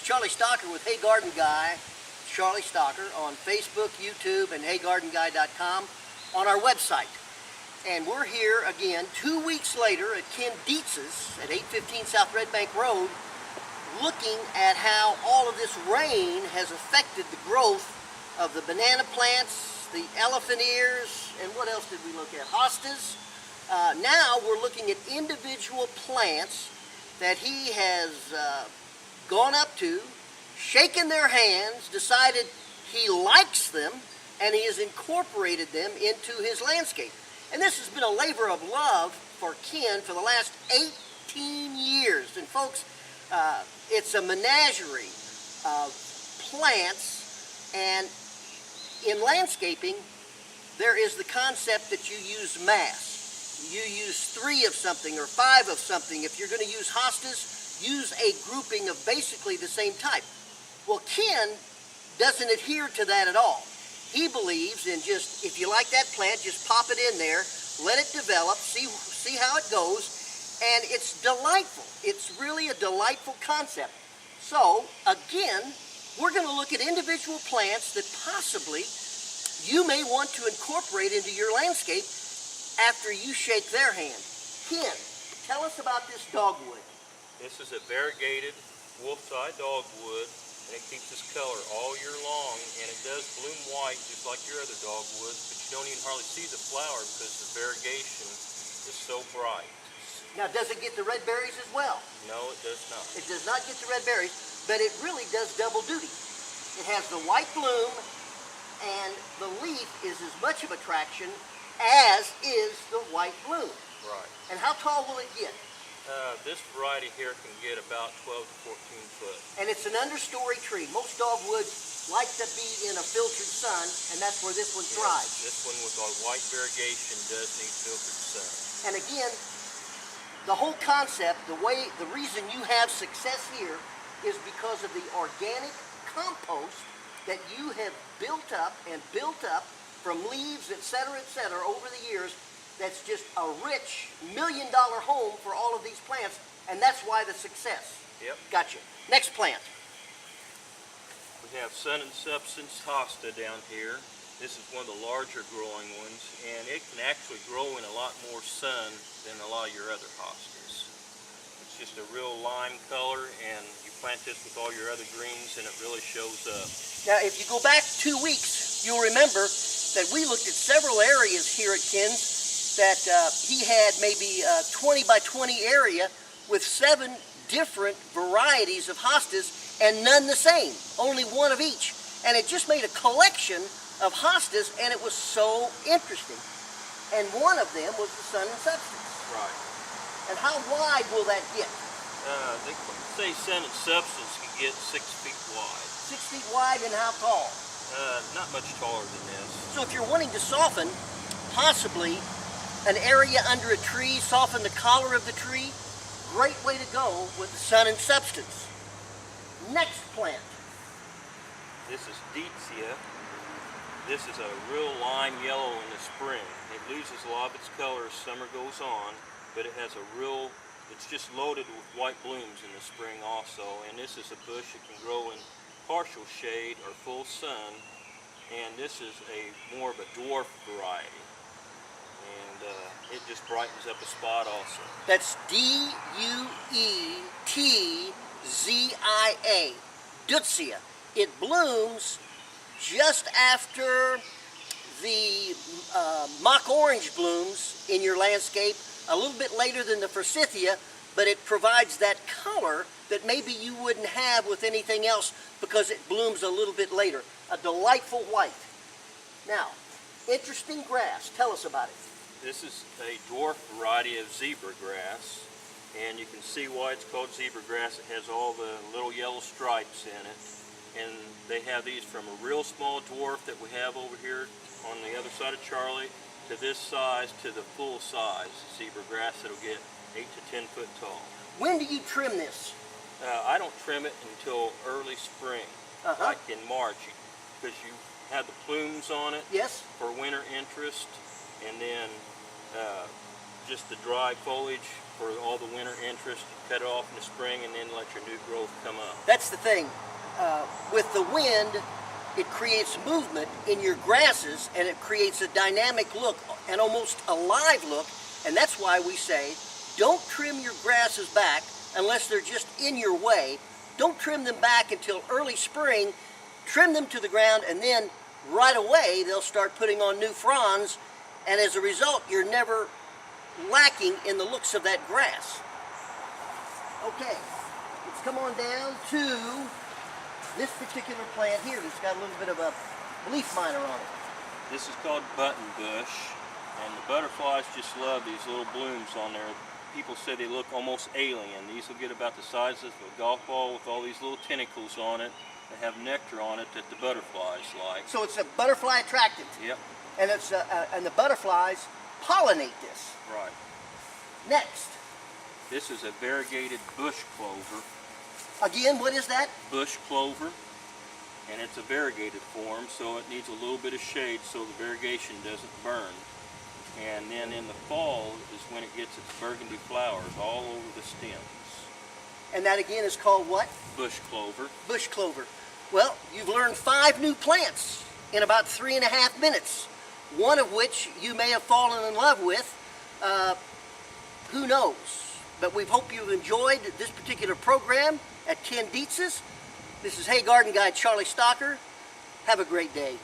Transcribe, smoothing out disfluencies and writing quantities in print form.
Charlie Stocker with Hey Garden Guy. Charlie Stocker on Facebook, YouTube, and HeyGardenGuy.com on our website. And we're here again 2 weeks later at Ken Dietz's at 815 South Red Bank Road, looking at how all of this rain has affected the growth of the banana plants, the elephant ears, and what else did we look at? Hostas. Now we're looking at individual plants that he has gone up to, shaken their hands, decided he likes them, and he has incorporated them into his landscape. And this has been a labor of love for Ken for the last 18 years. And folks, it's a menagerie of plants, and in landscaping, there is the concept that you use mass. You use 3 of something or 5 of something. If you're going to use hostas, use a grouping of basically the same type. Well, Ken doesn't adhere to that at all. He believes in just, if you like that plant, just pop it in there, let it develop, see how it goes, and it's delightful. It's really a delightful concept. So, again, we're going to look at individual plants that possibly you may want to incorporate into your landscape after you shake their hand. Ken, tell us about this dogwood. This is a variegated wolf-side dogwood, and it keeps its color all year long, and it does bloom white just like your other dogwoods, but you don't even hardly see the flower because the variegation is so bright. Now, does it get the red berries as well? No, it does not. It does not get the red berries, but it really does double duty. It has the white bloom, and the leaf is as much of attraction as is the white bloom. Right. And how tall will it get? This variety here can get about 12 to 14 foot. And it's an understory tree. Most dogwoods like to be in a filtered sun, and that's where this one thrives. This one with our white variegation does need filtered sun. And again, the whole concept, the reason you have success here is because of the organic compost that you have built up from leaves, etc., over the years. That's just a rich $1 million home for all of these plants, and that's why the success. Yep. Gotcha. Next plant. We have Sun and Substance Hosta down here. This is one of the larger growing ones, and it can actually grow in a lot more sun than a lot of your other hostas. It's just a real lime color, and you plant this with all your other greens, and it really shows up. Now, if you go back 2 weeks, you'll remember that we looked at several areas here at Ken's that he had maybe a 20 by 20 area with 7 different varieties of hostas and none the same, only one of each. And it just made a collection of hostas, and it was so interesting. And one of them was the Sun and Substance. Right. And how wide will that get? They say Sun and Substance can get 6 feet wide. 6 feet wide, and how tall? Not much taller than this. So if you're wanting to soften, possibly, an area under a tree, soften the collar of the tree, great way to go with the Sun and Substance. Next plant. This is Dietzia. This is a real lime yellow in the spring. It loses a lot of its color as summer goes on, but it has it's just loaded with white blooms in the spring also. And this is a bush that can grow in partial shade or full sun, and this is more of a dwarf variety. And it just brightens up a spot also. That's D-U-E-T-Z-I-A, Deutzia. It blooms just after the mock orange blooms in your landscape, a little bit later than the forsythia, but it provides that color that maybe you wouldn't have with anything else because it blooms a little bit later. A delightful white. Now, interesting grass. Tell us about it. This is a dwarf variety of zebra grass, and you can see why it's called zebra grass. It has all the little yellow stripes in it, and they have these from a real small dwarf that we have over here on the other side of Charlie to this size to the full size zebra grass that'll get 8 to 10 foot tall. When do you trim this? I don't trim it until early spring, like in March, because you have the plumes on it Yes. for winter interest, and then just the dry foliage for all the winter interest. You cut it off in the spring and then let your new growth come up. That's the thing. With the wind, it creates movement in your grasses, and it creates a dynamic look, an almost alive look, and that's why we say, don't trim your grasses back unless they're just in your way. Don't trim them back until early spring. Trim them to the ground, and then right away they'll start putting on new fronds, and as a result, you're never lacking in the looks of that grass. Okay, let's come on down to this particular plant here that's got a little bit of a leaf miner on it. This is called button bush, and the butterflies just love these little blooms on there. People say they look almost alien. These will get about the size of a golf ball with all these little tentacles on it that have nectar on it that the butterflies like. So it's a butterfly attractant. Yep. And it's and the butterflies pollinate this. Right. Next, This is a variegated bush clover. again, what is that? Bush clover, and it's a variegated form, so it needs a little bit of shade so the variegation doesn't burn. And then in the fall is when it gets its burgundy flowers all over the stems. And that again is called what? Bush clover. Bush clover. Well, you've learned 5 new plants in about 3.5 minutes. One of which you may have fallen in love with. Who knows? But we hope you've enjoyed this particular program at Ken Dietz's. This is Hey Garden Guide Charlie Stocker. Have a great day.